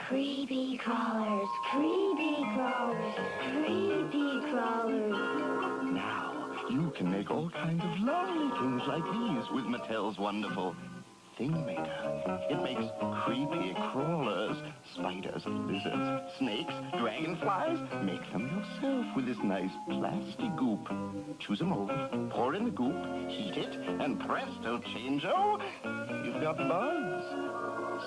Creepy crawlers, creepy crawlers, creepy crawlers. Now, you can make all kinds of lovely things like these with Mattel's wonderful Thing Maker. It makes creepy crawlers, spiders, lizards, snakes, dragonflies. Make them yourself with this nice plastic goop. Choose a mold, pour in the goop, heat it, and presto changeo, you've got bugs.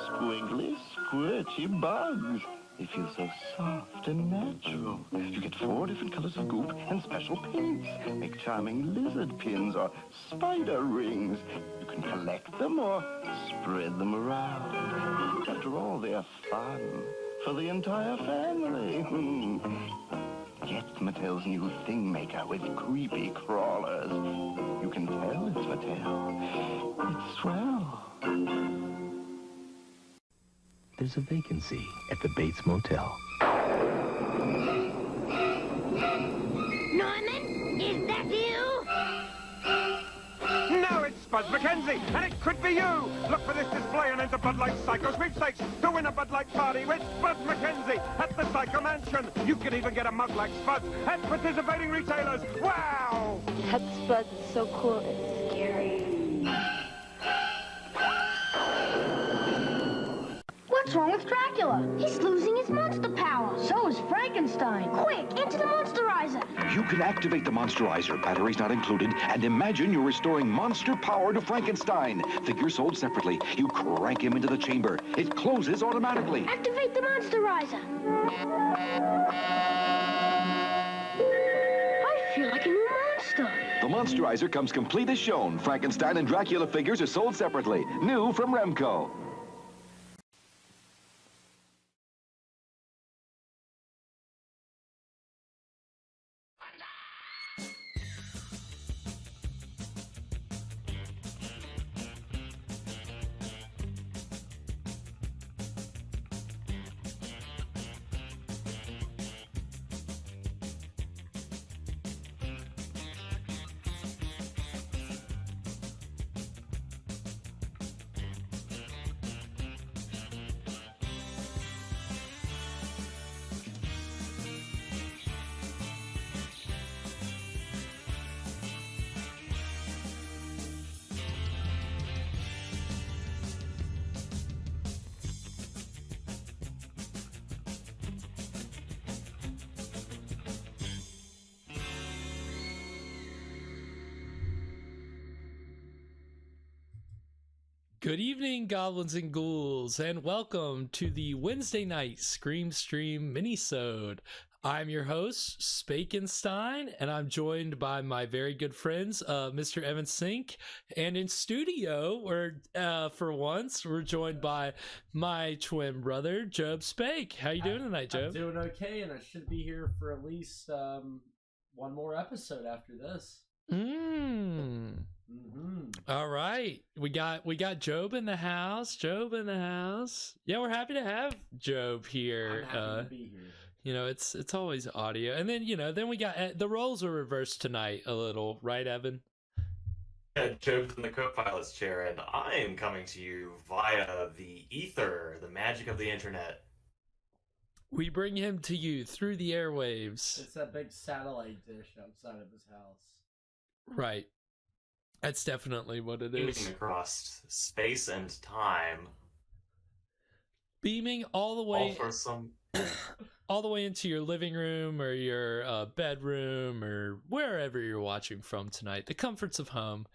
Squiggly, squirty bugs. They feel so soft and natural. You get 4 different colors of goop and special paints. Make charming lizard pins or spider rings. You can collect them or spread them around. After all, they're fun for the entire family. Get Mattel's new Thing Maker with creepy crawlers. You can tell it's Mattel. It's swell. There's a vacancy at the Bates Motel. Norman, is that you? No, it's Buzz McKenzie, and it could be you. Look for this display and enter Bud Light Psycho Sweepstakes to win a Bud Light party with Buzz McKenzie at the Psycho Mansion. You can even get a mug like Spud's at participating retailers. Wow! That Spud is so cool, it's scary. What's wrong with Dracula? He's losing his monster power. So is Frankenstein. Quick, into the Monsterizer. You can activate the Monsterizer, batteries not included, and imagine you're restoring monster power to Frankenstein. Figures sold separately. You crank him into the chamber. It closes automatically. Activate the Monsterizer. I feel like a new monster. The Monsterizer comes complete as shown. Frankenstein and Dracula figures are sold separately. New from Remco. Good evening, goblins and ghouls, and welcome to the Wednesday night Scream Stream Mini-sode. I'm your host, Spakenstein, and I'm joined by my very good friends, Mr. Evan Sink, and in studio, for once, we're joined by my twin brother, Job Spake. How you doing tonight, Job? I'm doing okay, and I should be here for at least one more episode after this. All right, we got Job in the house. Yeah, we're happy to have Job here. I'm happy to be here. You know, it's always audio, and then then we got the roles are reversed tonight a little, right, Evan? Yeah, Job's in the co-pilot's chair, and I'm coming to you via the ether, the magic of the internet. We bring him to you through the airwaves. It's that big satellite dish outside of his house. Right. That's definitely what it is. Beaming across space and time. Beaming all the way, all for some... all the way into your living room or your bedroom or wherever you're watching from tonight. The comforts of home.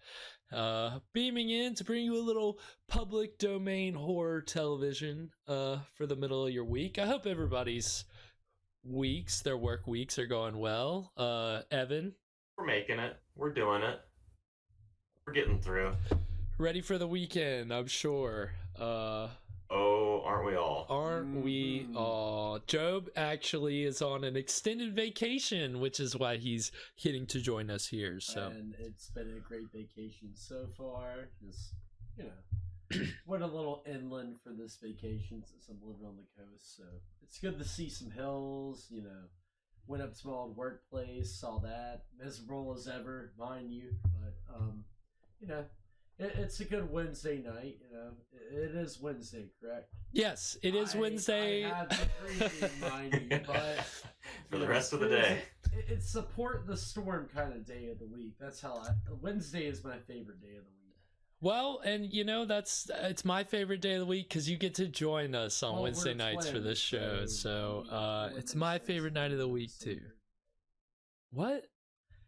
Beaming in to bring you a little public domain horror television for the middle of your week. I hope everybody's weeks, their work weeks, are going well. Evan? We're making it. We're doing it. We're getting through. Ready for the weekend, I'm sure. Oh, aren't we all? Aren't we all? Job actually is on an extended vacation, which is why he's getting to join us here. So, and it's been a great vacation so far. Just, went a little inland for this vacation since I'm living on the coast. So it's good to see some hills, Went up to my old workplace, saw that. Miserable as ever, mind you. But, It's a good Wednesday night, you know. It is Wednesday, correct? Yes, it is Wednesday. I had the briefing reminding, but For the rest of the day. It's support the storm kind of day of the week. That's how Wednesday is my favorite day of the week. Well, and you know, it's my favorite day of the week because you get to join us on Wednesday nights for this show. So it's my favorite night of the week too. What?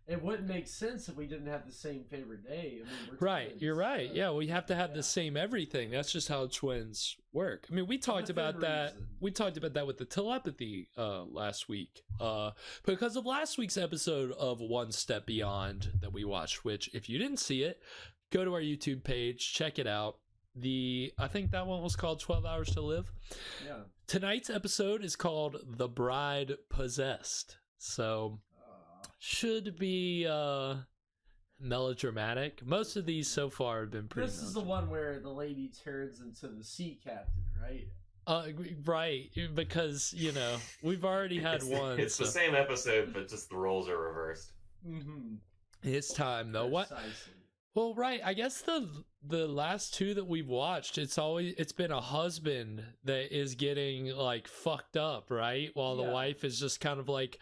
It wouldn't make sense if we didn't have the same favorite day. I mean, we're right, twins, you're right. so, yeah, we have to have the same everything. That's just how twins work. I mean, we talked about that. Reason. We talked about that with the telepathy last week. Because of last week's episode of One Step Beyond that we watched, which if you didn't see it, go to our YouTube page, check it out. I think that one was called 12 Hours to Live. Yeah. Tonight's episode is called The Bride Possessed. So should be melodramatic. Most of these so far have been pretty. This is the one where the lady turns into the sea captain, right? Right, because you know we've already had one. It's the same episode, but just the roles are reversed. Mm-hmm. It's time though. What? Well, right. I guess the last two that we've watched, it's been a husband that is getting like fucked up, right? While the wife is just kind of like,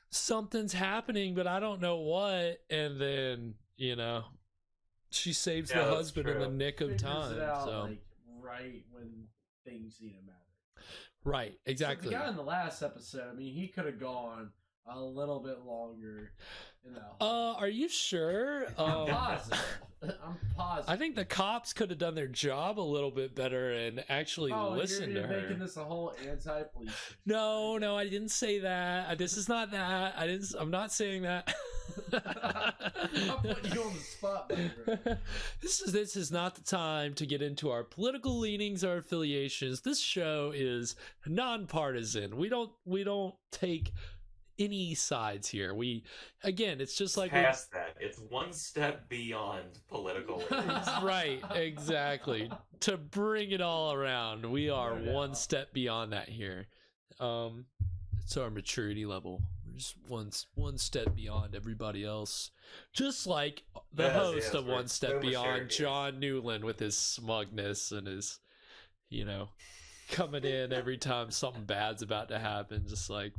something's happening, but I don't know what. And then, you know, she saves the husband in the nick of time. So like, right when things need to matter. Right, exactly. So the guy in the last episode, I mean, he could have gone a little bit longer. You know. Are you sure? I'm positive. I'm positive. I think the cops could have done their job a little bit better and actually listened to her. You're making this a whole anti-police. No, I didn't say that. This is not that. I'm not saying that. I'm putting you on the spot, baby. This is not the time to get into our political leanings or affiliations. This show is nonpartisan. We don't take any sides here. It's just like past that. It's one step beyond political. Right, exactly. To bring it all around, we are one step beyond that here. It's our maturity level. We're just one step beyond everybody else. Just like the host of One Step Beyond, John Newland, with his smugness and his, you know, coming in every time something bad's about to happen, just like.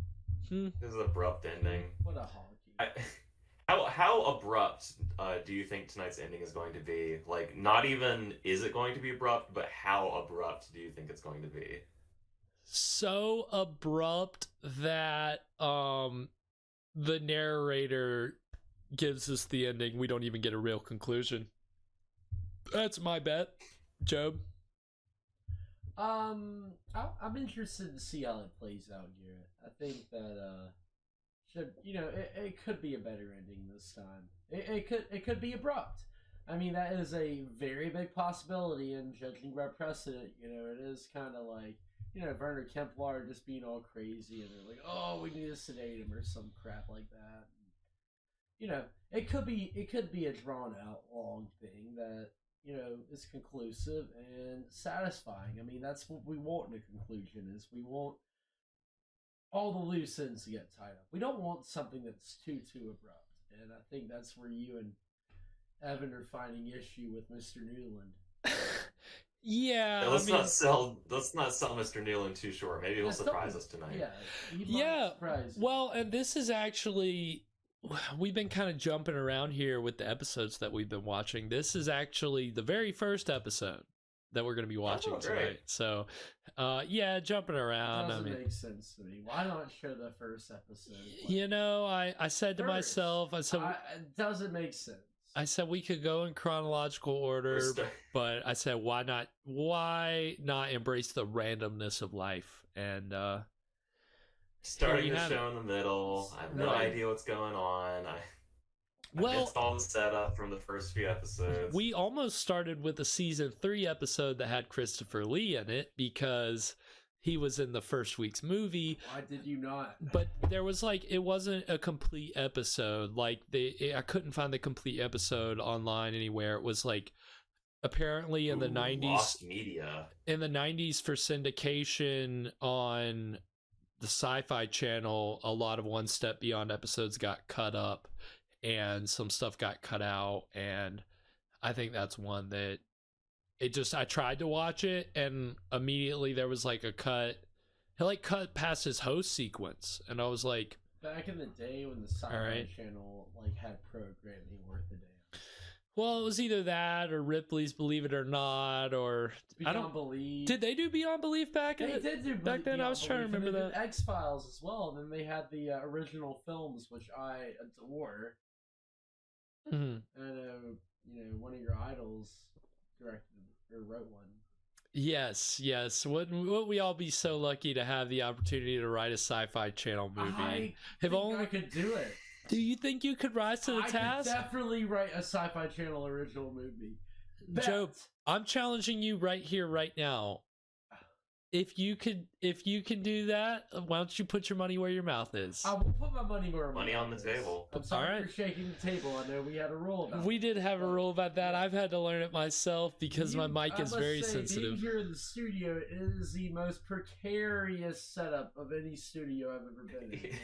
This is an abrupt ending. What a honky. How abrupt do you think tonight's ending is going to be? Like, not even is it going to be abrupt, but how abrupt do you think it's going to be? So abrupt that the narrator gives us the ending. We don't even get a real conclusion. That's my bet, Job. I'm interested to see how it plays out, Garrett. I think that it could be a better ending this time. It could be abrupt. I mean, that is a very big possibility, and judging by precedent, you know, it is kind of like, you know, Werner Kempler just being all crazy, and they're like, oh, we need to sedate him or some crap like that. You know, it could be a drawn out long thing that, you know, is conclusive and satisfying. I mean, that's what we want in a conclusion, is we want all the loose ends to get tied up. We don't want something that's too abrupt. And I think that's where you and Evan are finding issue with Mr. Newland. Yeah, let's not sell Mr. Newland too short. Maybe he'll surprise us tonight. Yeah, surprise you. Well, and this is actually, we've been kind of jumping around here with the episodes that we've been watching. This is actually the very first episode that we're going to be watching tonight. So, jumping around. Doesn't make sense to me. Why not show the first episode? You know, I said to myself, it doesn't make sense. I said we could go in chronological order, but I said why not embrace the randomness of life and starting the show in the middle. I have no idea what's going on. I missed all the setup from the first few episodes. We almost started with a season 3 episode that had Christopher Lee in it because he was in the first week's movie. Why did you not? But there was it wasn't a complete episode. I couldn't find the complete episode online anywhere. It was apparently in the 90s. Lost media. In the 90s for syndication on the Sci-Fi Channel, a lot of One Step Beyond episodes got cut up and some stuff got cut out. And I think that's one that I tried to watch it and immediately there was like a cut. He like cut past his host sequence and I was like, back in the day when the Sci-Fi Channel like had programming worth a damn. Well, it was either that or Ripley's Believe It or Not, or Beyond Belief. Did they do Beyond Belief back then? I was trying to remember that. X-Files as well, and then they had the original films, which I adore. Mm-hmm. And one of your idols directed or wrote one. Yes. Wouldn't we all be so lucky to have the opportunity to write a Sci-Fi Channel movie? I could do it. Do you think you could rise to the task? I could definitely write a Sci-Fi Channel original movie. Joe, I'm challenging you right here, right now. If you can do that, why don't you put your money where your mouth is? I will put my money where my money mouth on the is. table. I'm sorry for shaking the table. I know we had a rule about We did have a rule about that. I've had to learn it myself because my mic is very sensitive. Being here in the studio is the most precarious setup of any studio I've ever been in.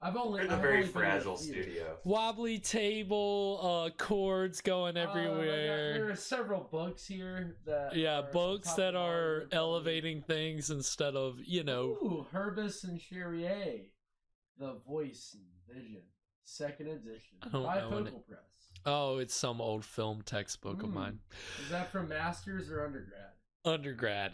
We're in a very fragile studio. Wobbly table, cords going everywhere. There are several books here that books that are elevating things instead of, Ooh, Herbis and Cherrier, The Voice and Vision, 2nd edition, by Focal Press. Oh, it's some old film textbook of mine. Is that from Masters or undergrad? Undergrad.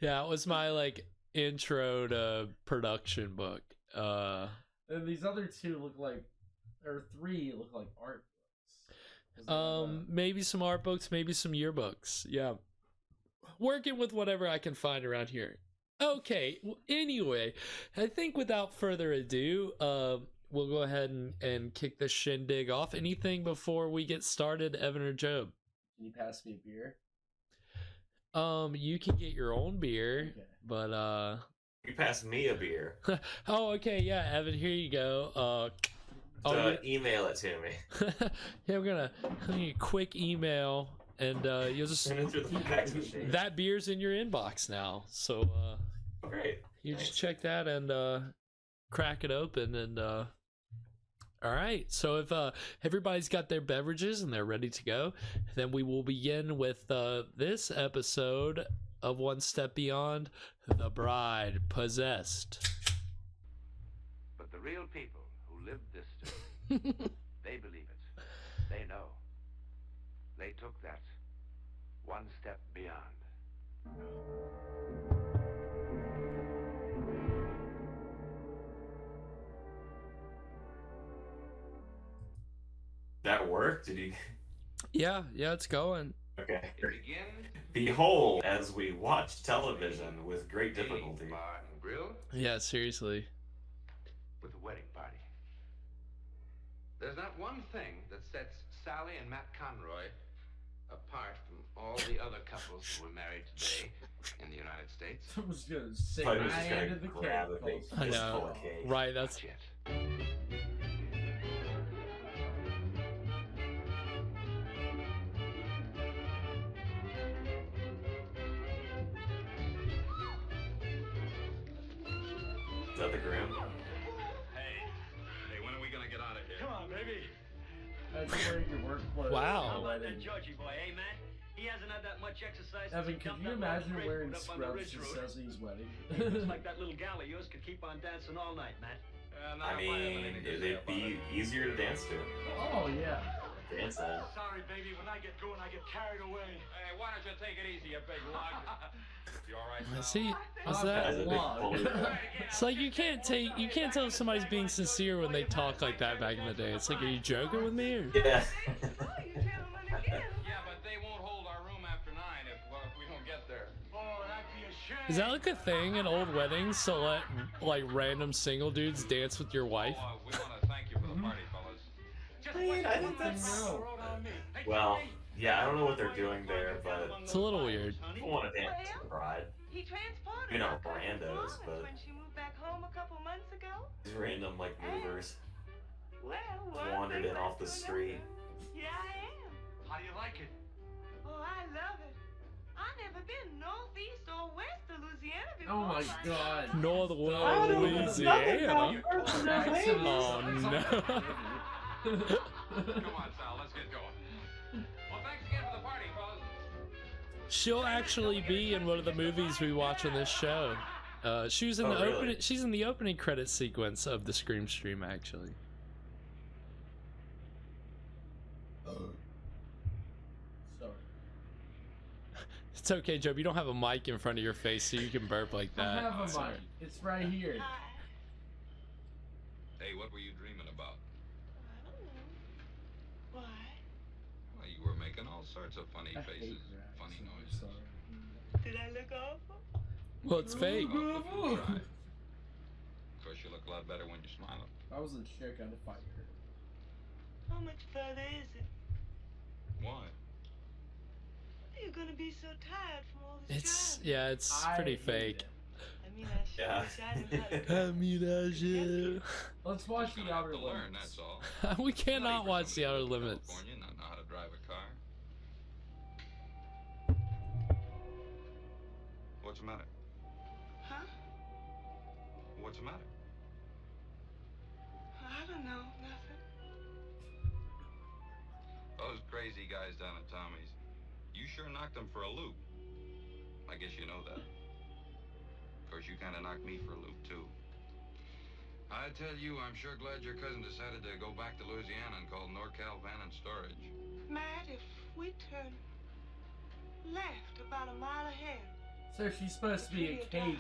Yeah, it was my intro to production book. And these other two look like, or three look like art books. Maybe some art books, maybe some yearbooks. Yeah, working with whatever I can find around here. Okay, anyway, I think without further ado, we'll go ahead and kick the shindig off. Anything before we get started, Evan or Job? Can you pass me a beer? You can get your own beer, okay. But you pass me a beer. Oh, okay, yeah, Evan, here you go. Email it to me. Yeah, we're gonna a quick email, and you'll just send it through the fax machine. That beer's in your inbox now, so great. You just check that and crack it open, and all right. So if everybody's got their beverages and they're ready to go, then we will begin with this episode of One Step Beyond, The Bride Possessed. But the real people who lived this story, they believe it. They know. They took that one step beyond. That worked? Did you? Yeah, it's going. Okay. Behold, as we watch television with great difficulty. Bar and grill. Yeah, seriously. With a wedding party. There's not one thing that sets Sally and Matt Conroy apart from all the other couples who were married today in the United States. I was gonna say my end of the cake. I know. Right, that's it. Is that the groom? Hey, when are we gonna get out of here? Come on, baby. That's wearing your work clothes. Wow. How about that Georgie boy, eh, man? He hasn't had that much exercise. Evan, could you imagine wearing scrubs to Cecily's wedding? It's like that little gal of yours could keep on dancing all night, man. I mean, it'd be easier to dance to. Oh, yeah. Dance then. Sorry, baby. When I get going, I get carried away. Hey, why don't you take it easy, you big lug? You all right? See, what's that? It's like you can't tell if somebody's being sincere when they talk like that back in the day. It's like, are you joking with me? Or? Yeah. Yeah, but they won't hold our room after 9 if we don't get there. Oh, that'd be a shame. Is that like a thing in old weddings to let like random single dudes dance with your wife? Oh, we want to thank you for the party, fellas. I think that's... Well, yeah, I don't know what they're doing there, but... It's a little weird. People want to dance to the bride. He transported You know, her back to randos, Florida but... when she moved back home a couple months ago. These random, like, movers Well, wandered in off the street. Yeah, I am. How do you like it? Oh, I love it. I've never been northeast or west of Louisiana before. Oh my god. Northern Louisiana. Oh no. on, Sal, let's get going. Well, thanks again for the party, fellas. She'll actually be in one of the movies we watch on this show. She's in the opening. She's in the opening credit sequence of the Scream stream, actually. Sorry. It's okay, Job. You don't have a mic in front of your face, so you can burp like that. I have a mic. It's right here. Hey, what were you dreaming about? I don't know. Why? Well, you were making all sorts of funny faces, funny noises. Did I look awful? Well, it's fake. Of course, you look a lot better when you're smiling. If I wasn't shook, I'd fight her. How much further is it? Why? You're gonna be so tired from all this It's driving. yeah, it's pretty fake. I mean, I sure wish I knew how to Let's watch the Outer To learn, Limits. that's all. We cannot watch the Outer Limits. California, not know how to drive a car. What's the matter? Huh? What's the matter? I don't know, nothing. Those crazy guys down at Tommy's. You sure knocked them for a loop. I guess you know that. Of course, you kind of knocked me for a loop, too. I tell you, I'm sure glad your cousin decided to go back to Louisiana and call NorCal Van and Storage. Matt, if we turn left about a mile ahead. So she's supposed to be a Cajun,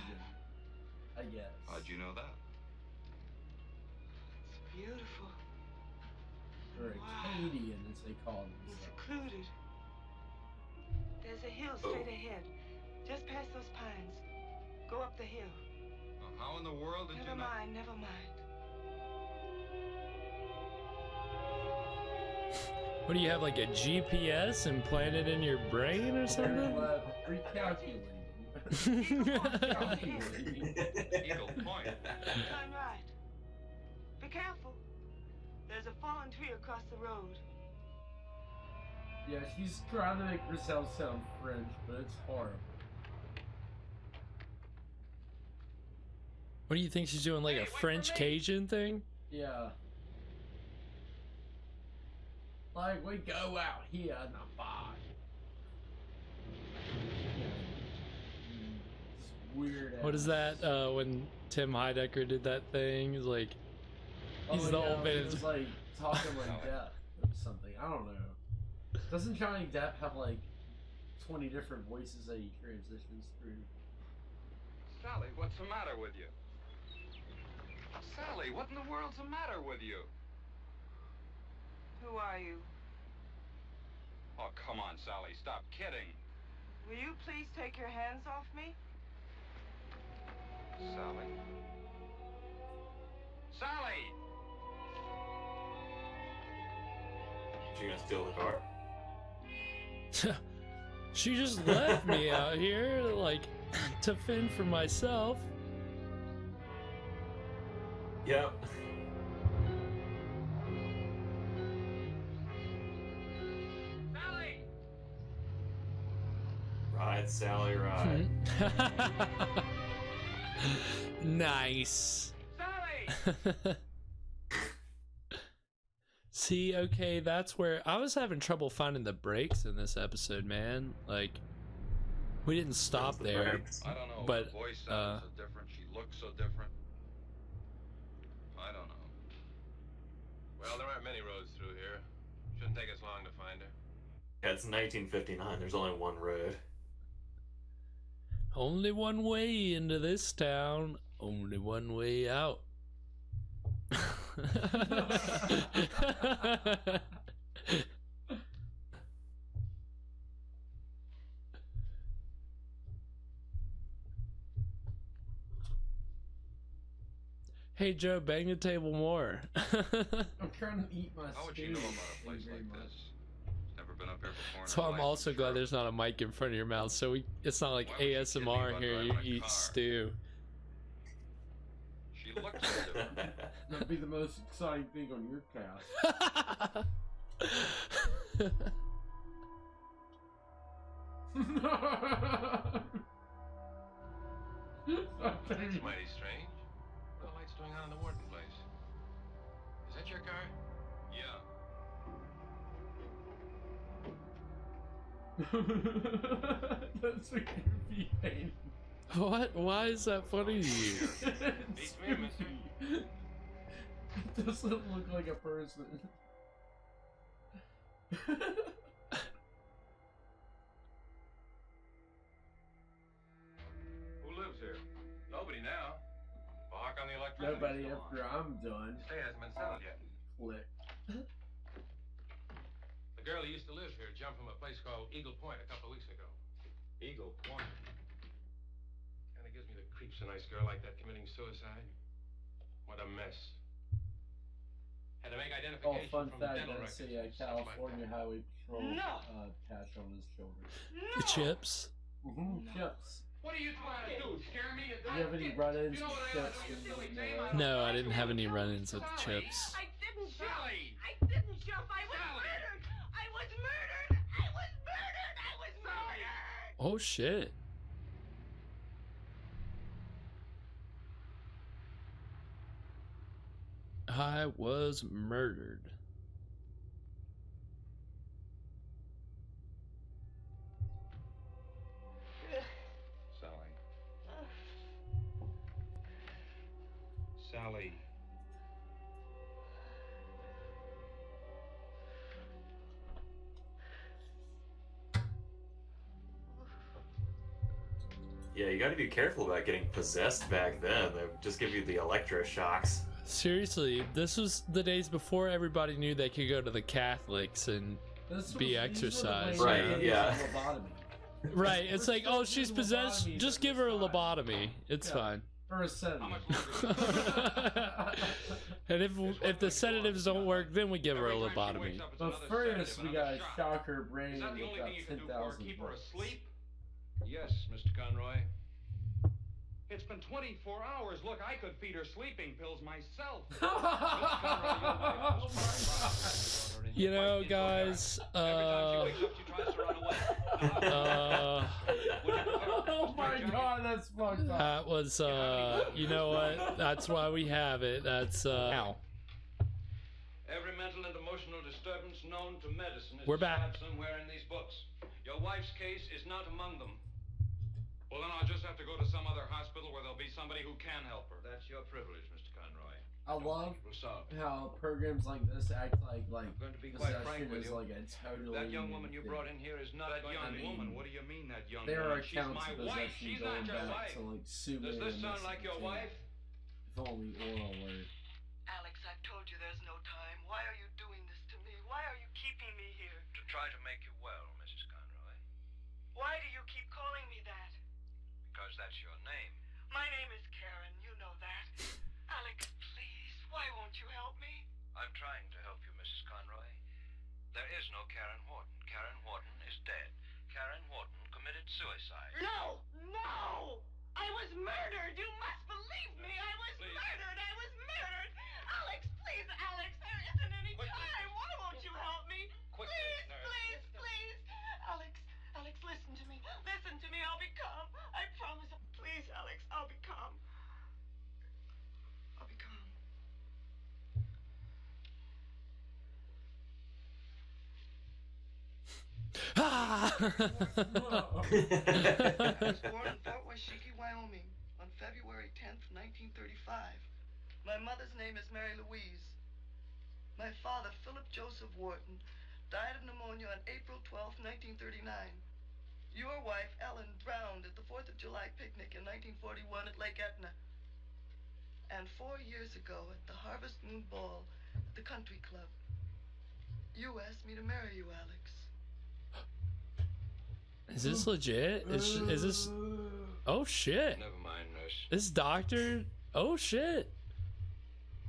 I guess. How'd you know that? It's beautiful. Or a Cadian, as they call It's themselves. secluded. There's a hill straight ahead, just past those pines. Go up the hill. Well, how in the world did Never you know? mind, never mind. What do you have, like a GPS implanted in your brain or something? Recalculating. Eagle Point. Turn right. Be careful. There's a fallen tree across the road. Yeah, she's trying to make herself sound French, but it's horrible. What do you think she's doing, like a French Cajun thing? Yeah. Like, we go out here in the bar. Weird. What is that? When Tim Heidecker did that thing, he's like, he's the old man. He was like talking like Depp or something. I don't know. Doesn't Johnny Depp have like 20 different voices that he transitions through? Sally, what's the matter with you? Sally, what in the world's the matter with you? Who are you? Oh, come on, Sally, stop kidding. Will you please take your hands off me? Sally? Sally! She gonna steal the car? She just left me out here, like, to fend for myself. Yep. Sally! Ride, Sally, ride. Nice. Sally! See, okay, that's where I was having trouble finding the breaks in this episode, man. Like, we didn't stop there. I don't know. But her voice sounds so different. She looks so different. I don't know. Well, there aren't many roads through here. Shouldn't take us long to find her. Yeah, it's 1959. There's only one road. Only one way into this town, only one way out. Hey Joe, bang the table more. I'm trying to eat my How would you know about a place like this? Never been up here before. in So her I'm life, also I'm glad sure. there's not a mic in front of your mouth, so it's not like Why would you kid me ASMR about here, you driving a eat car? stew. She looks so different. That'd be the most exciting thing on your cast. That's mighty strange. What the light's doing on in the Wharton place? Is that your car? Yeah. That's a goofy painting. What? Why is that funny to you? It's goofy. It doesn't look like a person. Who lives here? Nobody now. Well, how come the electricity? Nobody after I'm done. Stay hasn't been settled yet. Click. The girl who used to live here jumped from a place called Eagle Point a couple of weeks ago. Eagle Point? Kinda gives me the creeps, a nice girl like that committing suicide. What a mess. Had to make Oh, identification fun from fact, dental that's records. a California Highway Patrol No. patch on his shoulder. The chips. Chips. What are you trying to do? Scare me? Do you have any run-ins with chips? No, I didn't have any run-ins with the chips. I didn't jump. Sally! I didn't jump. I was murdered. I was murdered. I was murdered. I was murdered. Oh shit. I was murdered. Sally. Sally. Yeah, you gotta be careful about getting possessed back then. They would just give you the electroshocks. Seriously, this was the days before everybody knew they could go to the Catholics and be exorcised. Right, yeah. Right, it's like, oh, she's possessed, just give her a lobotomy. It's fine. Or a sedative. And if the sedatives don't work, then we give her a lobotomy. But first, we gotta shock her brain with about 10,000 bucks. Yes, Mr. Conroy. It's been 24 hours. Look, I could feed her sleeping pills myself. You know, guys, Oh my god, that's fucked up. that was, you know what? That's why we have it. That's, ow. Every mental and emotional disturbance known to medicine is We're back. described somewhere in these books. Your wife's case is not among them. Well, then I'll just have to go to some other hospital where there'll be somebody who can help her. That's your privilege, Mr. Conroy. I love how programs like this act like going to be quite frank possession with is you. like a totally That young woman you thing. brought in here is not that young woman. What do you mean, that young There are woman? She's accounts my of wife. possession She's going not your back wife. to like Sue Does this sound like your wife? If only oral alert. Alex, I've told you there's no time. Why are you doing this to me? Why are you keeping me here? To try to make you well, Mrs. Conroy. Why do you keep calling me that? Because that's your name. My name is Karen. You know that. Alex, please, why won't you help me? I'm trying to help you, Mrs. Conroy. There is no Karen Horton. Karen Horton is dead. Karen Horton committed suicide. No! No! I was murdered! You must believe me! I was murdered! I was murdered! Alex, please, Alex, there isn't any time! Why won't you help me? Please, please, please! Alex, Alex, listen to me. Listen to me. I'll be calm. I promise. Please, Alex, I'll be calm. I'll be calm. Ah! I was born in Fort Washakie, Wyoming, on February 10th, 1935. My mother's name is Mary Louise. My father, Philip Joseph Wharton, died of pneumonia on April 12th, 1939. Your wife, Ellen, drowned at the 4th of July picnic in 1941 at Lake Etna. And 4 years ago at the Harvest Moon Ball at the Country Club, you asked me to marry you, Alex. Is this legit? Is this... Oh, shit. Never mind, nurse. This doctor... Oh, shit.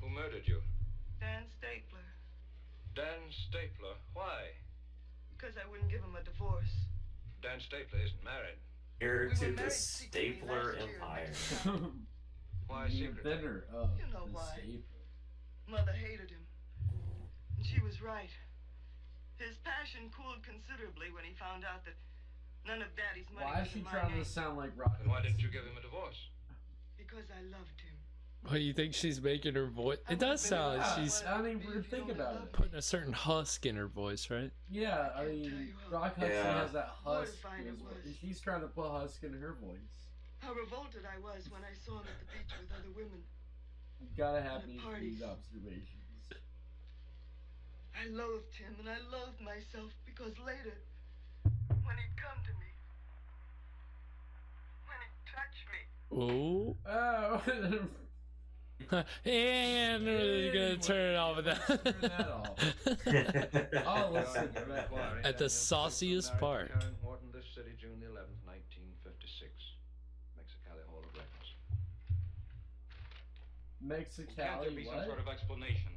Who murdered you? Dan Stapler. Dan Stapler. Why? Because I wouldn't give him a divorce. Dan Stapler isn't married. Here We to were the married secretly Stapler last year. Empire. Why The secretly? inventor of You know the why. stapler. Mother hated him. And she was right. His passion cooled considerably when he found out that none of Daddy's money Why was is she in my trying name. to sound like rock? Then why didn't you give him a divorce? Because I loved him. What do you think she's making her voice? It does sound like she's. I mean, think about it. Putting a certain husk in her voice, right? Yeah, I mean, Rock Hudson has that husk. She's trying to put husk in her voice. How revolted I was when I saw him at the beach with other women. You gotta have these observations. I loathed him and I loathed myself because later, when he'd come to me, when he'd touch me. Oh. And we're gonna turn it off with that. Turn that off. Oh, listen to that part. At the sauciest part. Horton, this city, June the 11th, 1956. Mexicali Hall of Records. Mexicali, Can't there be some what? sort of explanation?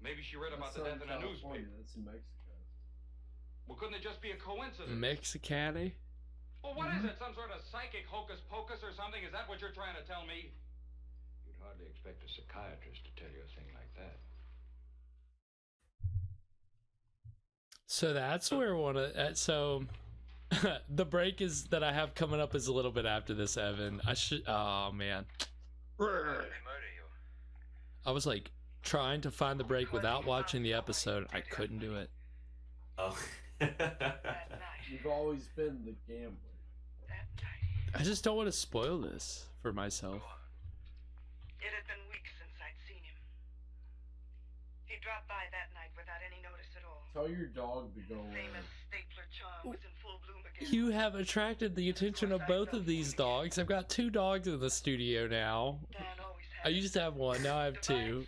Maybe she read about the death in a newspaper. That's in Mexico. Well, couldn't it just be a coincidence? Mexicali? Well, what is it? Some sort of psychic hocus pocus or something? Is that what you're trying to tell me? You'd hardly expect a psychiatrist to tell you a thing like that. So that's where one of so the break is that I have coming up is a little bit after this, Evan. I should. Oh man. I was like trying to find the break without watching the episode. I couldn't do it. Oh. You've always been the gambler. I just don't want to spoil this for myself. It had been weeks since I'd seen him. He dropped by that night without any notice at all. Tell your dog to go away. Famous stapler charm was in full bloom again. You have attracted the attention of both of these dogs. I've got 2 dogs in the studio now. I used to have 1, now I have 2.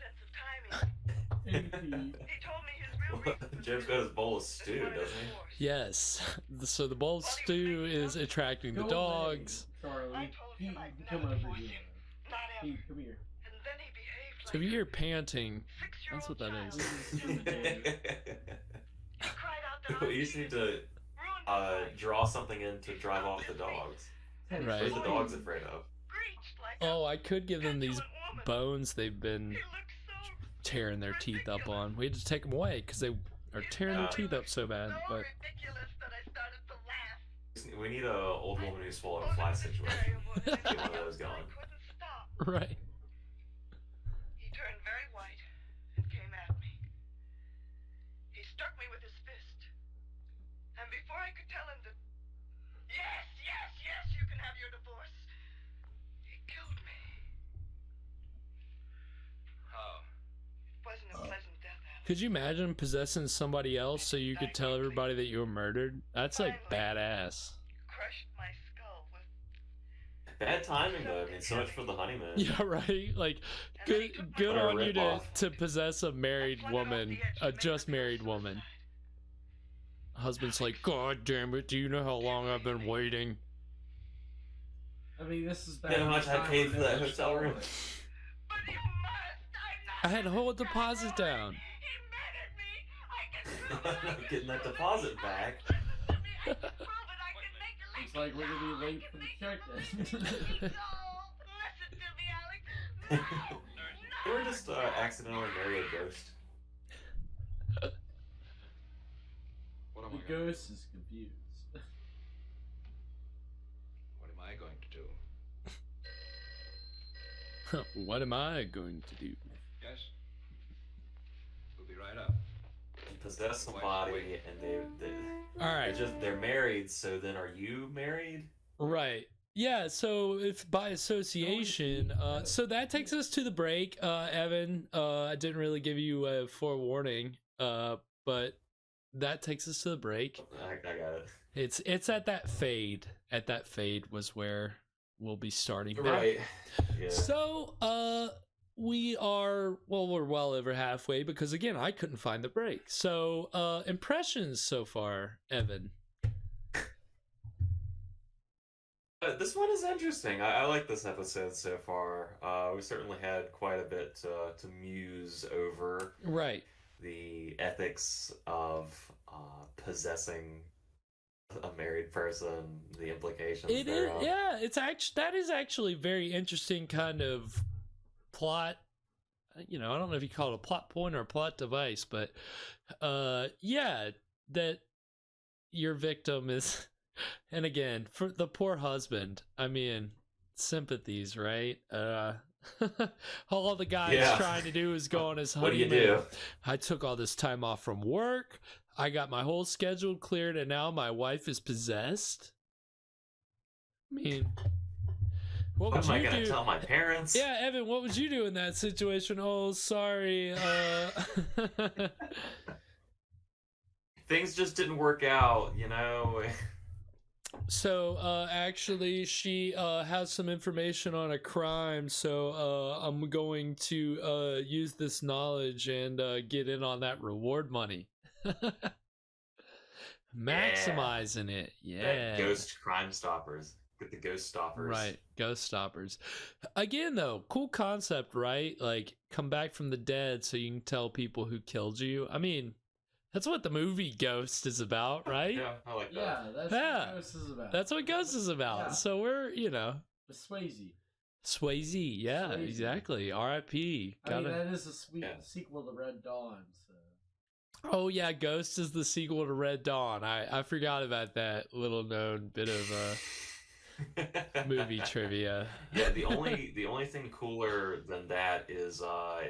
Jim's got his bowl of stew, doesn't he? Yes. So the bowl of stew is attracting the dogs. Charlie, Pete, come over here. Pete, come here. So if you hear panting, that's what that is. We just need to draw something in to drive off the dogs. Right. What are the dogs afraid of? Oh, I could give them these bones they've been tearing their teeth up on. We had to take them away because they are tearing their teeth up so bad. But we need a old woman who swallowed a fly situation. Get one of those going. Right. He turned very white and came at me. He struck me with his fist. And before I could tell him that, yes, you can have your divorce, he killed me. How? It wasn't a pleasant death, Alan. Could you imagine possessing somebody else so you could tell everybody that you were murdered? That's like badass. Crushed my skull with... Bad timing though. I mean, so much for the honeymoon. Yeah, right. Like, good on you to possess a married woman, a just married woman. Husband's like, God damn it! Do you know how long I've been waiting? I mean, this is bad. You know how much I paid for that hotel room? I had to hold the deposit down. I'm not getting that deposit back. It's like we're gonna be late for the check then. Or just accidentally marry a ghost. The ghost is confused. What am I going to do? What am I going to do? Yes? We'll be right up. You possess somebody and they all right. They're married, so then are you married? Right. Yeah, so if by association, so that takes us to the break, Evan. I didn't really give you a forewarning, but that takes us to the break. I got it. It's at that fade. At that fade was where we'll be starting. Right. Yeah. So, we're well over halfway because again, I couldn't find the break. So, impressions so far, Evan. This one is interesting. I like this episode so far. We certainly had quite a bit to muse over. Right. The ethics of possessing a married person, the implications thereof. Yeah, that is actually very interesting kind of plot. You know, I don't know if you call it a plot point or a plot device, but yeah, that your victim is, and again, for the poor husband, I mean, sympathies, right? All the guy's trying to do is go on his honeymoon. What do you do? I took all this time off from work. I got my whole schedule cleared, and now my wife is possessed. I mean, what am I going to tell my parents? Yeah, Evan, what would you do in that situation? Oh, sorry. Things just didn't work out, you know. So, actually, she has some information on a crime, so I'm going to use this knowledge and get in on that reward money. Maximizing it. Yeah. That ghost crime stoppers. Get the ghost stoppers. Right, ghost stoppers. Again, though, cool concept, right? Like, come back from the dead so you can tell people who killed you. I mean, that's what the movie Ghost is about, right? Yeah, I like that. Yeah, that's what Ghost is about. That's what Ghost is about. Yeah. So we're, Swayze. Swayze, yeah, Swayze. Exactly. R.I.P. I mean, that is a sweet sequel to Red Dawn, so. Oh, yeah, Ghost is the sequel to Red Dawn. I forgot about that little known bit of movie trivia. Yeah, the only thing cooler than that is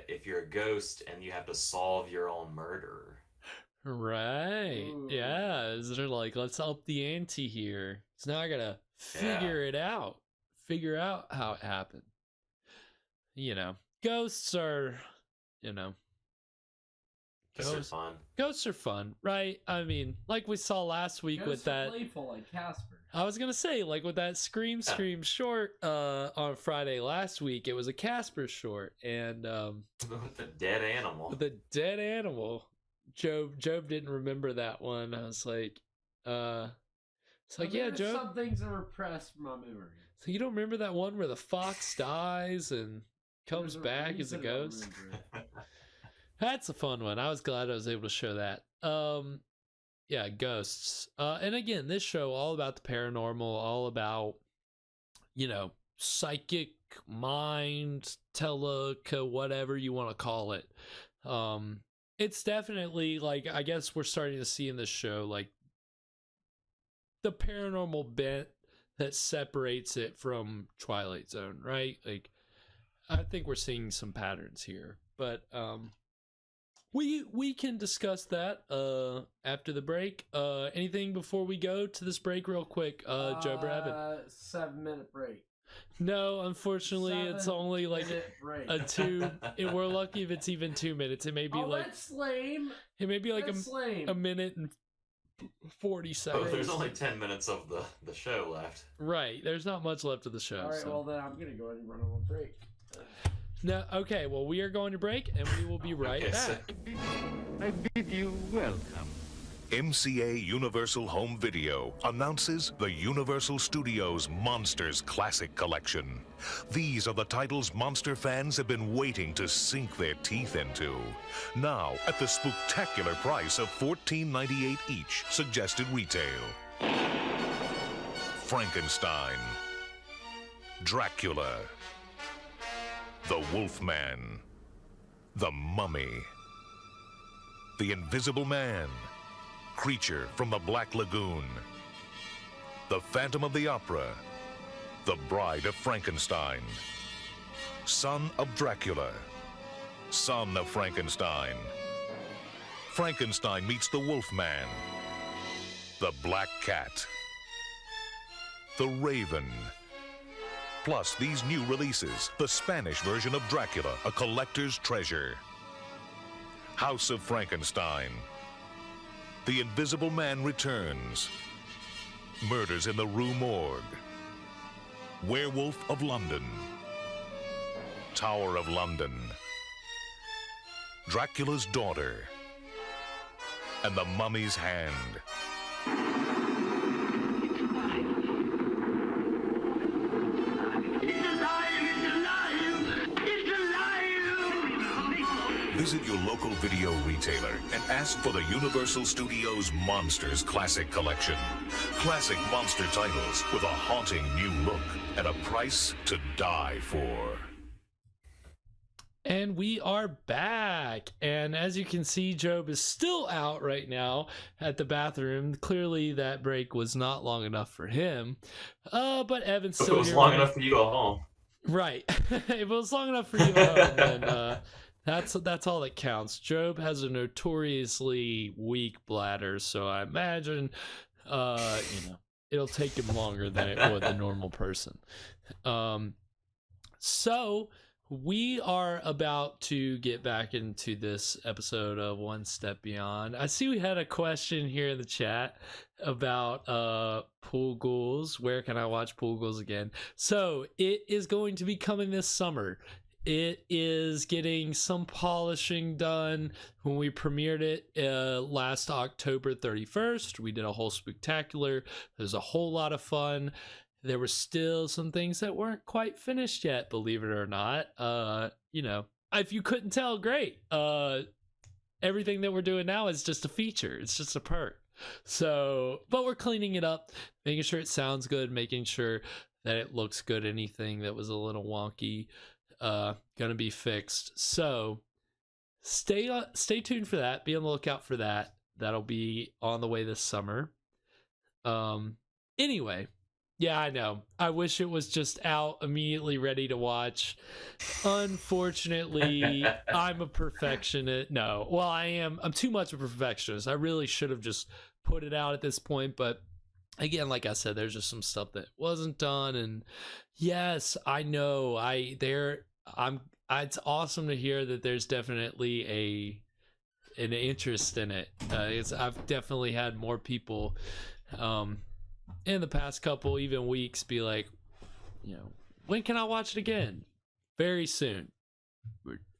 if you're a ghost and you have to solve your own murder. Right. Ooh. Yeah. They're like, let's up the ante here. So now I gotta figure it out. Figure out how it happened. Ghosts are, Ghosts are fun. Ghosts are fun, right? I mean, like we saw last week Ghosts with that. Are playful like Casper. I was gonna say, like with that Scream short on Friday last week, it was a Casper short, and with the dead animal. With the dead animal. Job didn't remember that one. I was like, it's like, yeah, Job. Some things are repressed from my memory. So you don't remember that one where the fox dies and comes back as a ghost? That's a fun one. I was glad I was able to show that. Yeah, ghosts. And again, this show all about the paranormal, all about, psychic mind, whatever you want to call it. It's definitely, like, I guess we're starting to see in this show, like, the paranormal bent that separates it from Twilight Zone, right? Like, I think we're seeing some patterns here. But we can discuss that after the break. Anything before we go to this break real quick, Joe Brevin? 7-minute break. No, unfortunately, it's only like a 2. We're lucky if it's even 2 minutes. It may be that's lame. It may be like a minute and 40 seconds. Oh, there's only 10 minutes of the show left. Right. There's not much left of the show. All right. Well, then I'm gonna go ahead and run on a break. No. Okay. Well, we are going to break, and we will be right back. I bid you welcome. MCA Universal Home Video announces the Universal Studios Monsters Classic Collection. These are the titles monster fans have been waiting to sink their teeth into. Now, at the spectacular price of $14.98 each, suggested retail. Frankenstein, Dracula, the Wolfman, the Mummy, the Invisible Man, Creature from the Black Lagoon, The Phantom of the Opera, The Bride of Frankenstein, Son of Dracula, Son of Frankenstein, Frankenstein meets the Wolfman, The Black Cat, The Raven, plus these new releases, the Spanish version of Dracula, a collector's treasure, House of Frankenstein, The Invisible Man Returns, Murders in the Rue Morgue, Werewolf of London, Tower of London, Dracula's Daughter, and The Mummy's Hand. Visit your local video retailer and ask for the Universal Studios Monsters Classic Collection. Classic monster titles with a haunting new look at a price to die for. And we are back. And as you can see, Job is still out right now at the bathroom. Clearly that break was not long enough for him. But Evan's still It was here. long enough for you to go home. Right. If it was long enough for you at home, then that's all that counts. Job has a notoriously weak bladder, so I imagine it'll take him longer than it would the normal person. So we are about to get back into this episode of One Step Beyond. I see we had a question here in the chat about Pool Ghouls. Where can I watch Pool Ghouls again? So it is going to be coming this summer. It is getting some polishing done. When we premiered it last October 31st, we did a whole spectacular. It was a whole lot of fun. There were still some things that weren't quite finished yet, believe it or not. If you couldn't tell, great. Everything that we're doing now is just a feature. It's just a perk. So, but we're cleaning it up, making sure it sounds good, making sure that it looks good. Anything that was a little wonky, gonna be fixed. So stay tuned for that. Be on the lookout for that. That'll be on the way this summer. Anyway, yeah, I know. I wish it was just out immediately ready to watch. Unfortunately, I'm a perfectionist. No, well, I am. I'm too much of a perfectionist. I really should have just put it out at this point, but again, like I said, there's just some stuff that wasn't done, and yes, I know. It's awesome to hear that there's definitely an interest in it. I've definitely had more people in the past couple even weeks be like, when can I watch it again? Very soon.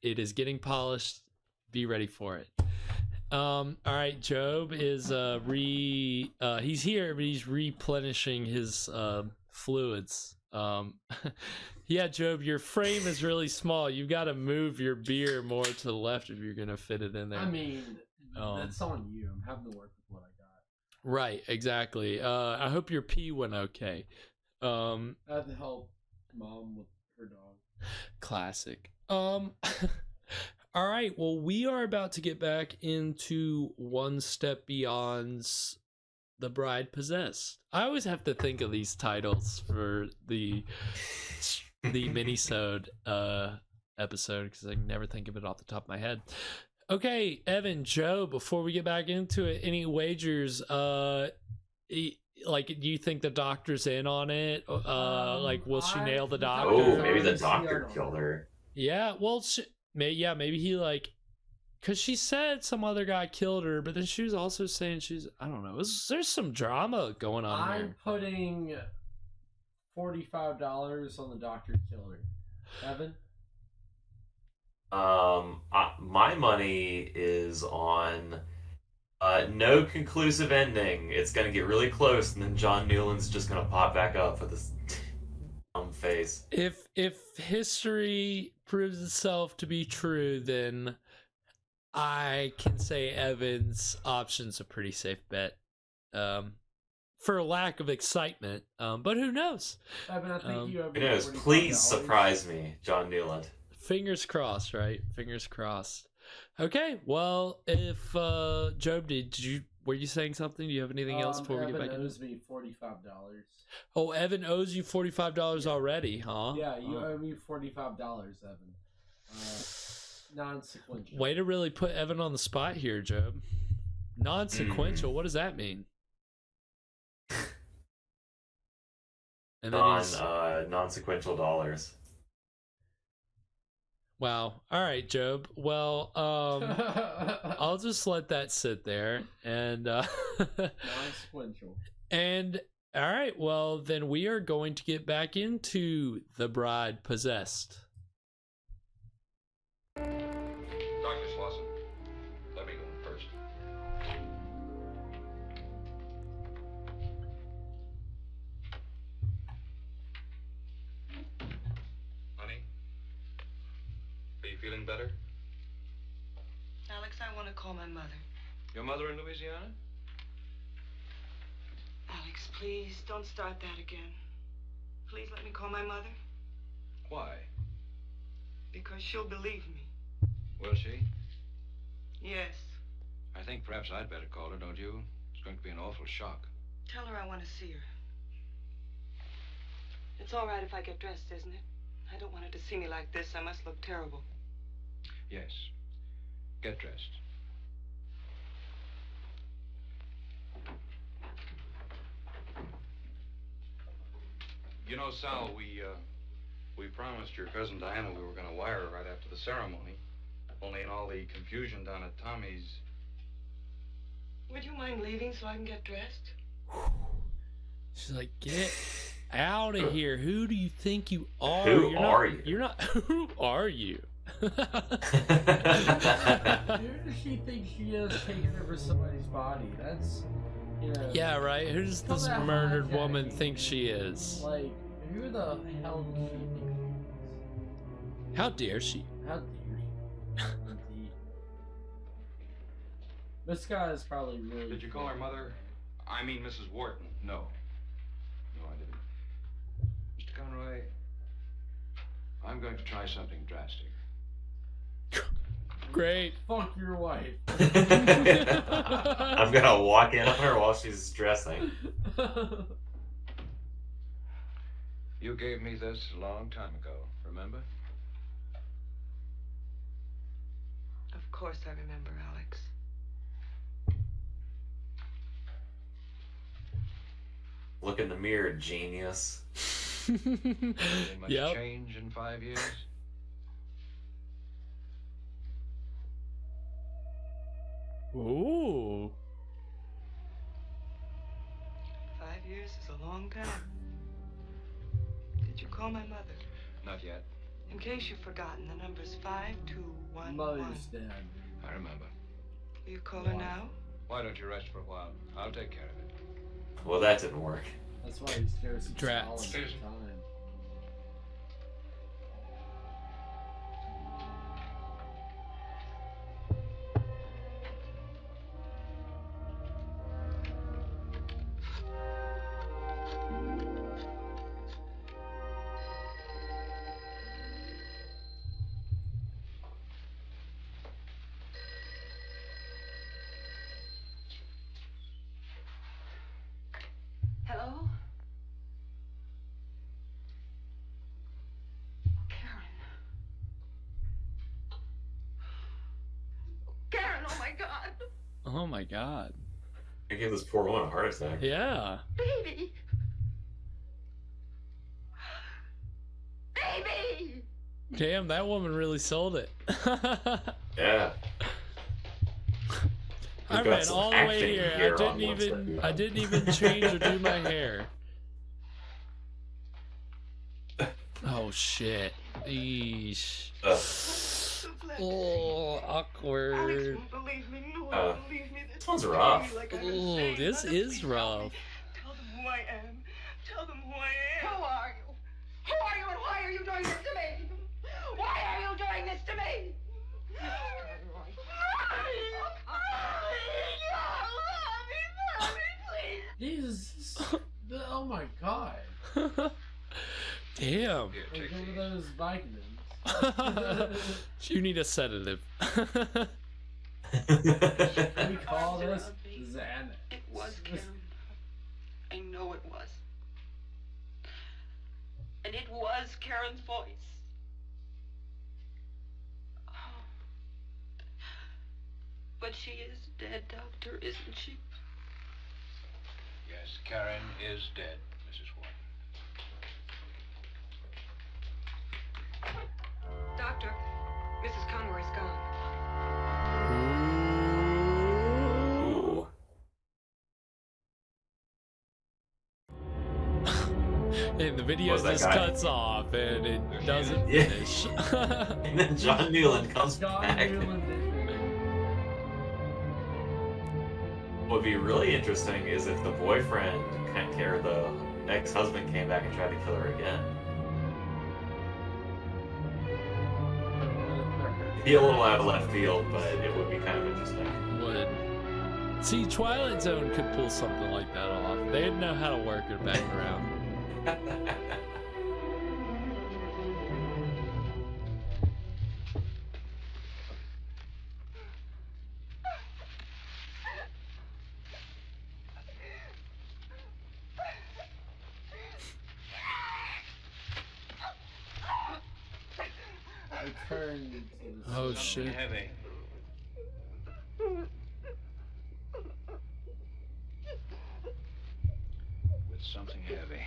It is getting polished. Be ready for it. All right, Job is he's here, but he's replenishing his fluids. Yeah, Job, your frame is really small. You've got to move your beer more to the left if you're gonna fit it in there. I mean, that's on you. I'm having to work with what I got. Right, exactly. I hope your pee went okay. I had to help Mom with her dog. Classic. All right, well, we are about to get back into One Step Beyond's The Bride Possessed. I always have to think of these titles for the mini-sode episode because I can never think of it off the top of my head. Okay, Evan, Joe, before we get back into it, any wagers? Do you think the doctor's in on it? Will she nail the doctor? Oh, maybe the doctor killed her. Yeah, well, maybe he because she said some other guy killed her, but then she was also saying I don't know. There's some drama going on here. I'm putting $45 on the doctor killer. Evan? My money is on no conclusive ending. It's gonna get really close, and then John Newland's just gonna pop back up with this dumb face. If history proves itself to be true, then I can say Evan's option's a pretty safe bet. For lack of excitement, but who knows? Evan, I think you have. Who knows? Please surprise me, John Newland. Fingers crossed, right? Fingers crossed. Okay, well, if Job, were you saying something? Do you have anything else before we get back in? Evan owes me $45. Oh, Evan owes you $45 already, huh? Yeah, you owe me $45, Evan. Non-sequential. Way to really put Evan on the spot here, Job. Non-sequential. What does that mean? And then non-sequential dollars. Wow. All right, Job. Well, I'll just let that sit there. And non-sequential. And all right, well, then we are going to get back into The Bride Possessed. Dr. Slauson, let me go first. Honey, are you feeling better? Alex, I want to call my mother. Your mother in Louisiana? Alex, please, don't start that again. Please let me call my mother. Why? Because she'll believe me. Will she? Yes. I think perhaps I'd better call her, don't you? It's going to be an awful shock. Tell her I want to see her. It's all right if I get dressed, isn't it? I don't want her to see me like this. I must look terrible. Yes. Get dressed. You know, Sal, we promised your cousin Diana we were going to wire her right after the ceremony. Only in all the confusion down at Tommy's. Would you mind leaving so I can get dressed? She's like, get out of here. Who do you think you are? Who are you? You're not. Who are you? Who does she think she is taking over somebody's body? That's, you know. Yeah, right. Who does this murdered woman think she is? Like, who the hell does she think she is? How dare she? How dare she? Indeed. This guy is probably really. Did you call her mother? I mean, Mrs. Wharton. No. No, I didn't. Mr. Conroy, I'm going to try something drastic. Great. Fuck your wife. I'm gonna walk in on her while she's dressing. You gave me this a long time ago, remember? Of course I remember, Alex. Look in the mirror, genius. Anything much change in 5 years? Ooh. 5 years is a long time. Did you call my mother? Not yet. In case you've forgotten, the number's 5211. Mother's dead. I remember. Will you call her now? Why don't you rest for a while? I'll take care of it. Well, that didn't work. That's why he stares at Drats. all the time. Hello? Karen, oh my God. Oh my God. I gave this poor woman a heart attack. Yeah. Baby. Baby. Damn, that woman really sold it. Yeah. I We've got ran some all the way acting here. here on one I didn't even change or do my hair. Oh shit. Eesh. Oh, awkward. Alex won't believe me. No one will believe me. This one's rough. Like Oh, this is rough. Tell them who I am. Tell them who I am. Who are you? Who are you and why are you doing this to me? Why are you doing this to me? Jesus. Oh my God. Damn. Like one of those vitamins. You need a sedative. We call this Xanax. It was Karen. I know it was. And it was Karen's voice. Oh. But she is dead, Doctor, isn't she? Yes, Karen is dead, Mrs. Wharton. Doctor, Mrs. Conroy's gone. Ooh. And the video What's that just guy? cuts off and it doesn't Yeah. finish. And then John Newland comes back. What would be really interesting is if the boyfriend or the ex-husband came back and tried to kill her again. It'd be a little out of left field, but it would be kind of interesting. Would. See, Twilight Zone could pull something like that off. They'd know how to work it back around. return to the Oh cell. shit. Heavy. With something heavy.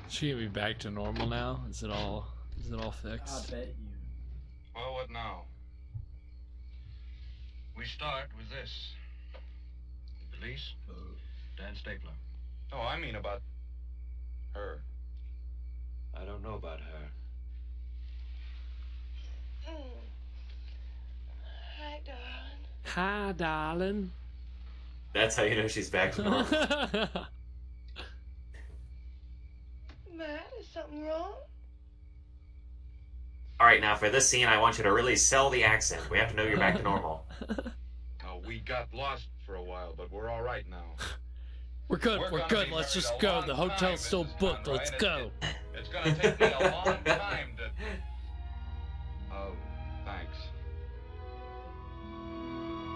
She gonna be back to normal now? Is it all fixed? I bet you. Well, what now? We start with this. The police, Dan Stapler. Oh, I mean about her. I don't know about her. Hi, darling. Hi, darling. That's how you know she's back to normal. Matt, is something wrong? All right, now for this scene, I want you to really sell the accent. We have to know you're back to normal. Oh, we got lost for a while, but we're all right now. We're good. We're gonna good. be Let's married just a go. long The hotel's time, still Mrs. booked. Conroy, Let's and go. It's gonna take me a long time to... Oh, thanks.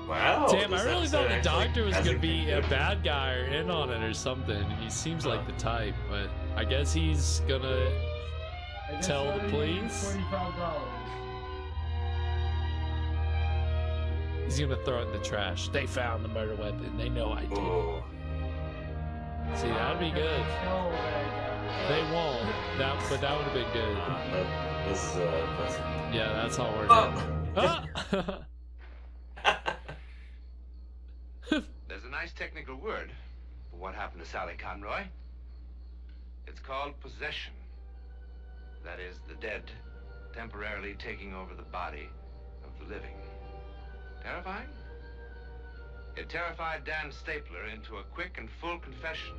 Wow. Damn, I this really episode thought the actually doctor was has gonna a be a conclusion. bad guy or in on it or something. He seems like the type, but I guess he's gonna I guess tell I'll the give you police. $45. He's gonna throw it in the trash. They found the murder weapon. They know I did. Ooh. See, that'd be good. Kill that They won't. But that would have been good. This is Yeah, that's all we're doing. Ah! There's a nice technical word for what happened to Sally Conroy. It's called possession. That is, the dead temporarily taking over the body of the living. Terrifying? It terrified Dan Stapler into a quick and full confession.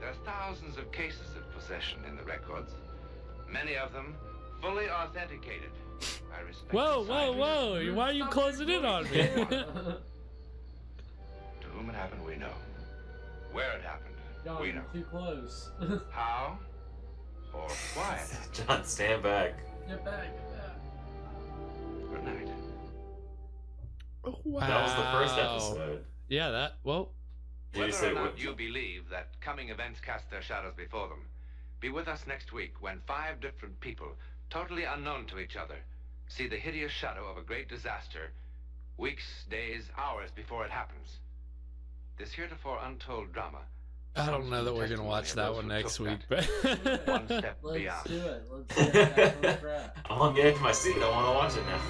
There are thousands of cases of possession in the records, many of them fully authenticated by respected Whoa, scientists. whoa! Why are you closing in on me? To whom it happened, we know. Where it happened, John, we you're know. too close. How or why it happened. John, stand back. Get back, get back. Good night. Wow. That was the first episode. Yeah, that. Well. Did you Whether say or not what? you believe that coming events cast their shadows before them, be with us next week when 5 different people, totally unknown to each other, see the hideous shadow of a great disaster weeks, days, hours before it happens. This heretofore untold drama. I don't know that we're gonna watch that one next week, but One step Let's beyond. do it. Let's get back on track. I'm on the edge of my seat. I want to watch it now.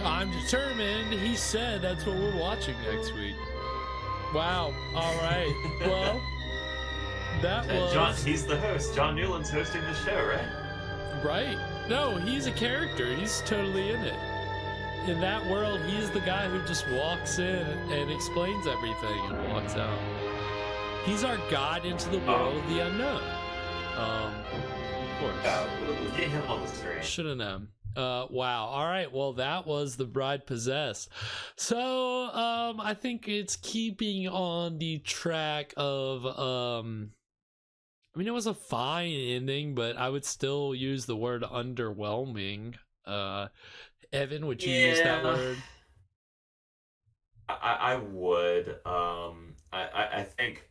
I'm determined. He said that's what we're watching next week. Wow. All right. Well, that And was John, he's the host. John Newland's hosting the show, right? right. No, he's a character. He's totally in it. In that world, he's the guy who just walks in and explains everything and walks out. He's our guide into the world of the unknown. Of course. Get him on the screen. Should have known. Wow. All right. Well, that was The Bride Possessed. So, I think it's keeping on the track of, I mean, it was a fine ending, but I would still use the word underwhelming. Evan, would you use that word? I would. I think.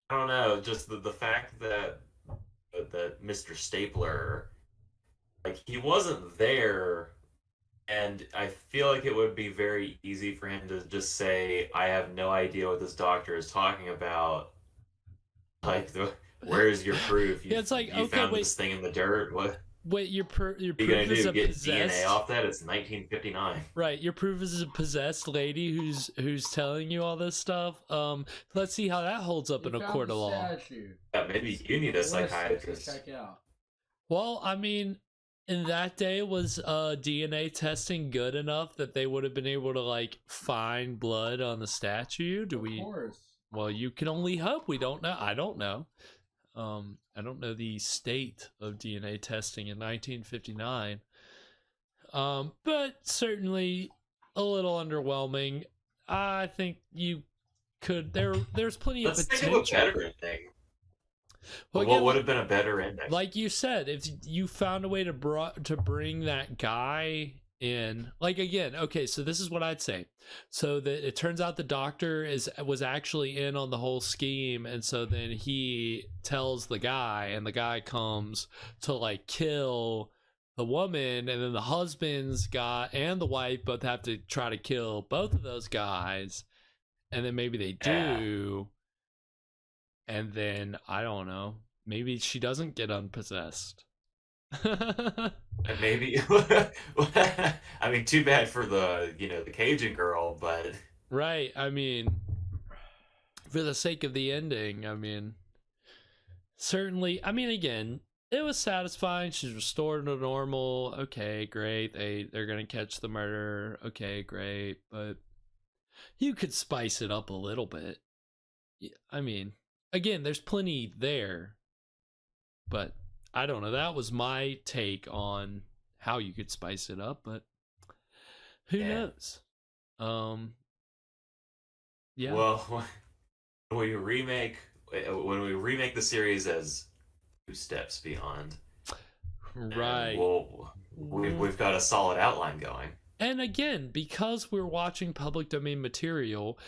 I don't know. Just the fact that Mr. Stapler, like, he wasn't there, and I feel like it would be very easy for him to just say, "I have no idea what this doctor is talking about." Like, where's your proof? You, Yeah, it's like, you okay, found wait. this thing in the dirt. What? Wait, your What are you proof gonna is do? a Get possessed. DNA off that? It's 1959. Right, your proof is a possessed lady who's telling you all this stuff. Let's see how that holds up in a court of law. Yeah, maybe you need a psychiatrist. Check out. Well, I mean, in that day, was DNA testing good enough that they would have been able to, like, find blood on the statue? Of course. Well, you can only hope. We don't know. I don't know. I don't know the state of DNA testing in 1959. But certainly a little underwhelming. I think you could. There's plenty Let's of think potential. of a better thing. Well, what again, would have been a better ending? Like you said, if you found a way to bring that guy in, like, again, okay, so this is what I'd say. So that it turns out the doctor was actually in on the whole scheme, and so then he tells the guy, and the guy comes to like kill the woman, and then the husband's and the wife both have to try to kill both of those guys, and then maybe they do, and then I don't know, maybe she doesn't get unpossessed. And maybe, I mean, too bad for the Cajun girl, but right. I mean, for the sake of the ending, I mean, certainly. I mean, again, it was satisfying. She's restored to normal. Okay, great. They're gonna catch the murderer. Okay, great. But you could spice it up a little bit. I mean, again, there's plenty there, but I don't know. That was my take on how you could spice it up, but who knows? Yeah. Well, when we remake the series as Two Steps Beyond, right? We've got a solid outline going. And again, because we're watching public domain material,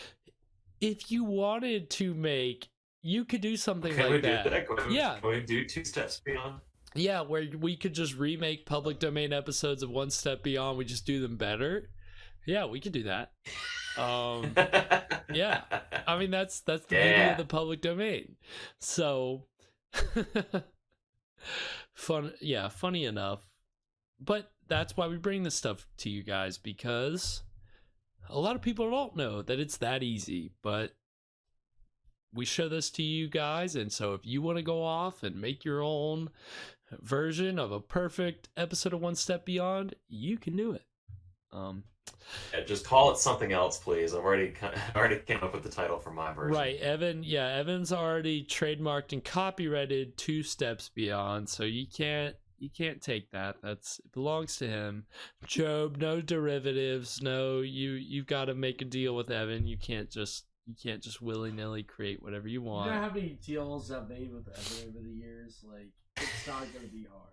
if you wanted to make, you could do something like that. Can we do Two Steps Beyond? Yeah, where we could just remake public domain episodes of One Step Beyond. We just do them better. Yeah, we could do that. Yeah, I mean that's the beauty of the public domain. So funny enough, but that's why we bring this stuff to you guys, because a lot of people don't know that it's that easy, but we show this to you guys, and so if you want to go off and make your own version of a perfect episode of One Step Beyond, you can do it. Just call it something else, please. I've already came up with the title for my version. Right, Evan's already trademarked and copyrighted Two Steps Beyond, so you can't take that. It belongs to him. Job, no derivatives. No, you've got to make a deal with Evan. You can't just willy-nilly create whatever you want. You know how many deals I've made with Evan over the years? Like, it's not going to be hard.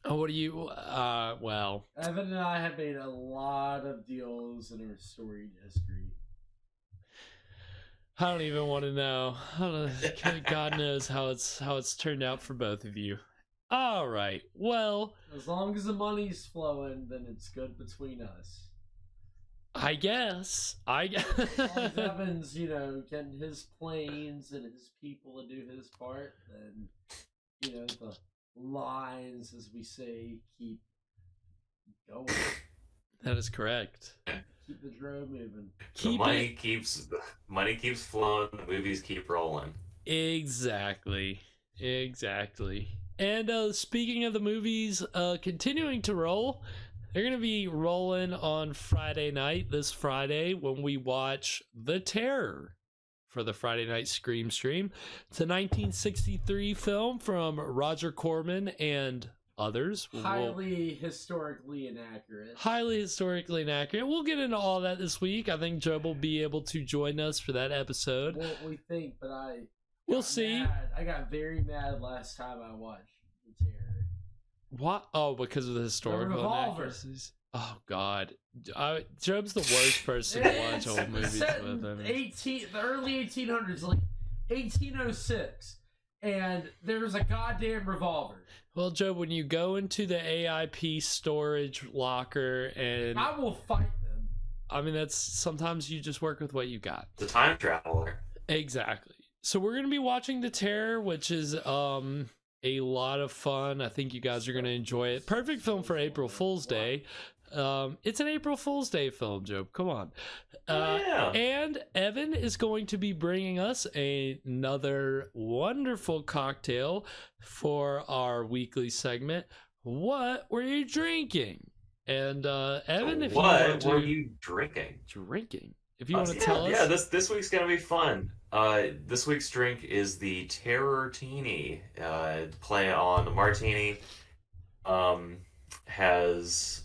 Oh, what do you... well... Evan and I have made a lot of deals in our storied history. I don't even want to know. God knows how it's turned out for both of you. All right, well... As long as the money's flowing, then it's good between us. I guess. As long as Evan's, getting his planes and his people to do his part, then, the lines, as we say, keep going. That is correct. Keep the drone moving. Money keeps flowing, the movies keep rolling. Exactly. And speaking of the movies continuing to roll, they're going to be rolling on Friday night, this Friday, when we watch The Terror for the Friday night Scream Stream. It's a 1963 film from Roger Corman and others. Highly historically inaccurate. We'll get into all that this week. I think Joe will be able to join us for that episode. What we think, but we'll see. I got very mad last time I watched The Terror. What? Oh, because of the historical inaccuracies. Oh God, Job's the worst person to watch old movies with. The early 1800s, like 1806, and there's a goddamn revolver. Well, Job, when you go into the AIP storage locker, and I will fight them. I mean, that's sometimes you just work with what you got. The time traveler. Exactly. So we're gonna be watching The Terror, which is a lot of fun. I think you guys are going to enjoy it. Perfect film for April Fool's Day. It's an April Fool's Day film, Joe. Come on. And Evan is going to be bringing us another wonderful cocktail for our weekly segment. What were you drinking? And Evan, if what were you drinking? If you want to tell us. Yeah, this week's going to be fun. This week's drink is the Terror-tini. Play on the martini. Has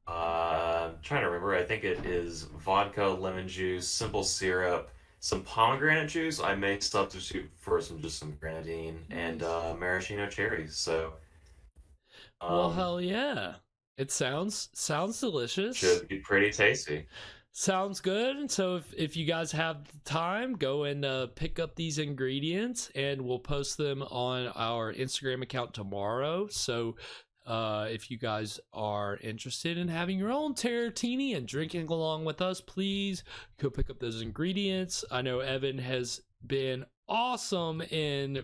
I'm trying to remember. I think it is vodka, lemon juice, simple syrup, some pomegranate juice I may substitute for some grenadine and maraschino cherries. So, well, hell yeah! It sounds delicious. Should be pretty tasty. Sounds good. And so if you guys have the time, go and pick up these ingredients, and we'll post them on our Instagram account tomorrow. So if you guys are interested in having your own Tartini and drinking along with us, please go pick up those ingredients. I know Evan has been awesome in,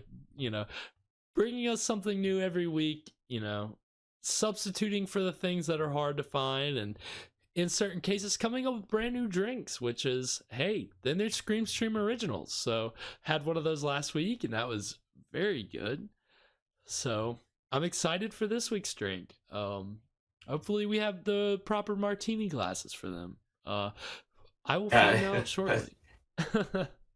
bringing us something new every week, substituting for the things that are hard to find, and in certain cases coming up with brand new drinks, which is, hey, then there's Scream Stream Originals. So had one of those last week, and that was very good. So I'm excited for this week's drink. Hopefully we have the proper martini glasses for them. I will find out shortly.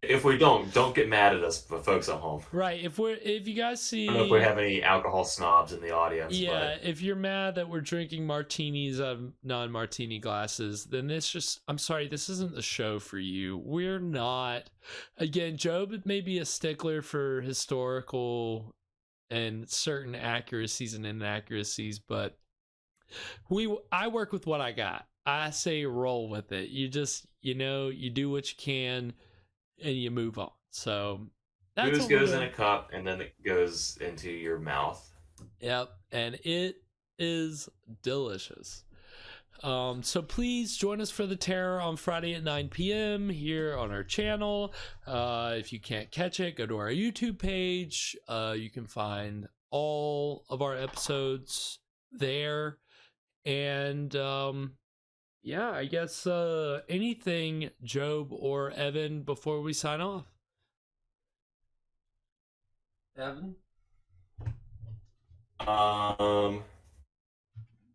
If we don't get mad at us, but folks at home. Right. If you guys see, I don't know if we have any alcohol snobs in the audience. Yeah, if you're mad that we're drinking martinis out of non-martini glasses, then I'm sorry, this isn't the show for you. We're not. Again, Job may be a stickler for historical and certain accuracies and inaccuracies, but I work with what I got. I say roll with it. You just, you do what you can and you move on. So that's booze goes in a cup and then it goes into your mouth. Yep, and it is delicious. So please join us for the Terror on Friday at 9 p.m. here on our channel. If you can't catch it, go to our YouTube page. You can find all of our episodes there. And yeah, I guess anything, Job or Evan, before we sign off? Evan?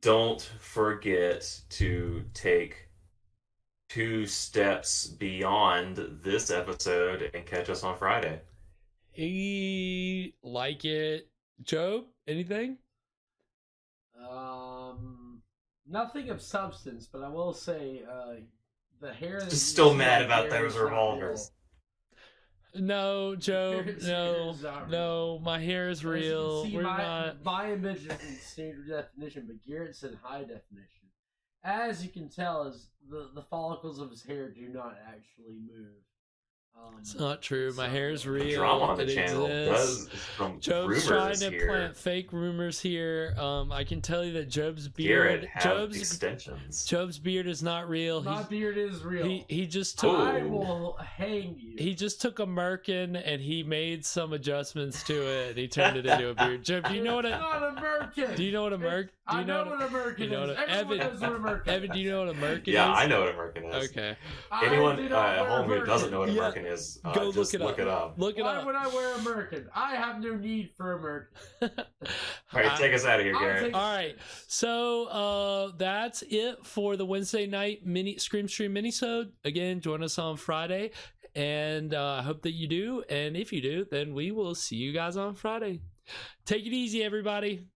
Don't forget to take 2 steps beyond this episode and catch us on Friday. Like it. Job, anything? Nothing of substance, but I will say, the hair. Just still mad about those revolvers. No, Joe. No, my hair is real. See, We're not. My image is in standard definition, but Garrett's in high definition. As you can tell, is the follicles of his hair do not actually move. It's not true. My hair is real. Drama on the it channel exists. Job's trying to plant fake rumors here. I can tell you that Job's beard. Job's beard is not real. My beard is real. He just took. I will hang you. He just took a merkin and he made some adjustments to it. And he turned it into a beard. Job, do you know what It's not a merkin. Do you know what a merkin? I know what a merkin is. Everyone knows what a merkin is. Evan, do you know what a merkin is? Yeah, I know what a merkin is. Okay. Anyone at home who doesn't know what a merkin is, go just look it up. Look it Why up. would I wear a merkin? I have no need for a merkin. All right, take us out of here, Garrett. All right, so that's it for the Wednesday night Scream Stream Mini-sode. Again, join us on Friday, and I hope that you do. And if you do, then we will see you guys on Friday. Take it easy, everybody.